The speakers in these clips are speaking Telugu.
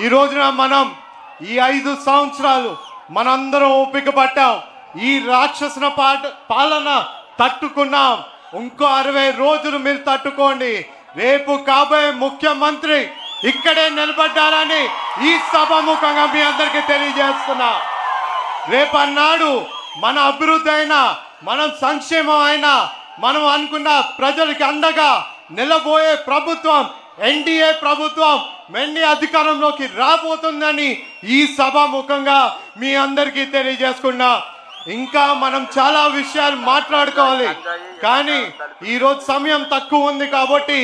ఈ రోజున మనం ఈ 5 సంవత్సరాలు మనందరం ఓపిక పట్టాం. ఈ రాక్షసుల పాలన తట్టుకున్నాం. ఇంకో 60 రోజులు మీరు తట్టుకోండి. రేపు కాబోయే ముఖ్యమంత్రి ఇక్కడే నిలబడ్డారని ఈ సభాముఖంగా మీ అందరికీ తెలియజేస్తున్నా. రేపన్నాడు మన అభివృద్ధి అయినా, మనం సంక్షేమం అయినా, మనం అనుకున్న ప్రజలకి అండగా నిలబోయే ప్రభుత్వం ఎన్డీఏ ప్రభుత్వం మళ్ళీ అధికారంలోకి రాబోతుందని ఈ సభాముఖంగా మీ అందరికీ తెలియజేసుకున్నా. ఇంకా మనం చాలా విషయాలు మాట్లాడుకోవాలి, కానీ ఈరోజు సమయం తక్కువ ఉంది కాబట్టి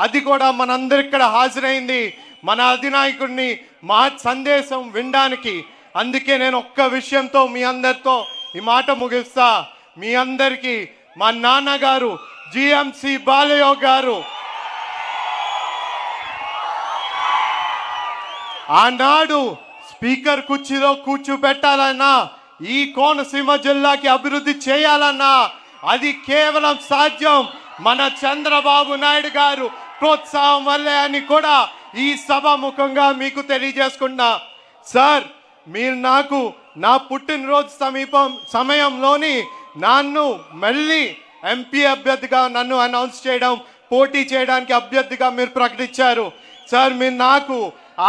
అది కూడా మనందరి ఇక్కడ హాజరైంది మన అధినాయకుడిని మా సందేశం వినడానికి. అందుకే నేను ఒక్క విషయంతో మీ అందరితో ఈ మాట ముగిస్తా. మీ అందరికీ మా నాన్నగారు జిఎంసి బాలయ్య గారు ఆనాడు స్పీకర్ కుర్చీలో కూర్చోబెట్టాలన్నా, ఈ కోనసీమ జిల్లాకి అభివృద్ధి చేయాలన్నా అది కేవలం సాధ్యం మన చంద్రబాబు నాయుడు గారు ప్రోత్సాహం వల్లే అని కూడా ఈ సభాముఖంగా మీకు తెలియజేసుకున్నా. సార్, మీరు నాకు నా పుట్టినరోజు సమయంలోని నన్ను మళ్ళీ ఎంపీ అభ్యర్థిగా నన్ను అనౌన్స్ చేయడం, పోటీ చేయడానికి అభ్యర్థిగా మీరు ప్రకటించారు. సార్, మీరు నాకు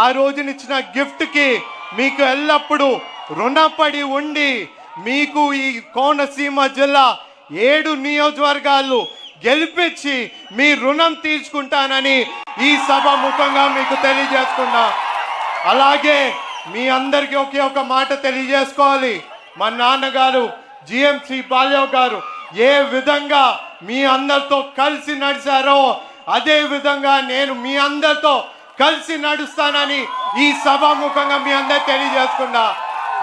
ఆ రోజునిచ్చిన గిఫ్ట్కి మీకు ఎల్లప్పుడూ రుణపడి ఉండి మీకు ఈ కోనసీమ జిల్లా 7 నియోజకవర్గాలు గెలిపించి మీ రుణం తీర్చుకుంటానని ఈ సభాముఖంగా మీకు తెలియజేసుకున్నా. అలాగే మీ అందరికీ ఒకే ఒక మాట తెలియజేసుకోవాలి. మా నాన్నగారు జిఎంసి బాలయ్య గారు ఏ విధంగా మీ అందరితో కలిసి నడిచారో అదే విధంగా నేను మీ అందరితో కలిసి నడుస్తానని ఈ సభాముఖంగా మీ అందరు తెలియజేసుకున్నా.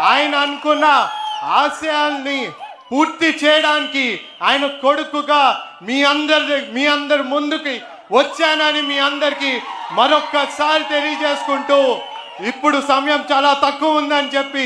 ఆయన అనుకున్న ఆశయాల్ని పూర్తి చేయడానికి ఆయన కొడుకుగా మీ అందరి ముందుకి వచ్చానని మీ అందరికీ మరొక్కసారి తెలియజేసుకుంటూ, ఇప్పుడు సమయం చాలా తక్కువ ఉందని చెప్పి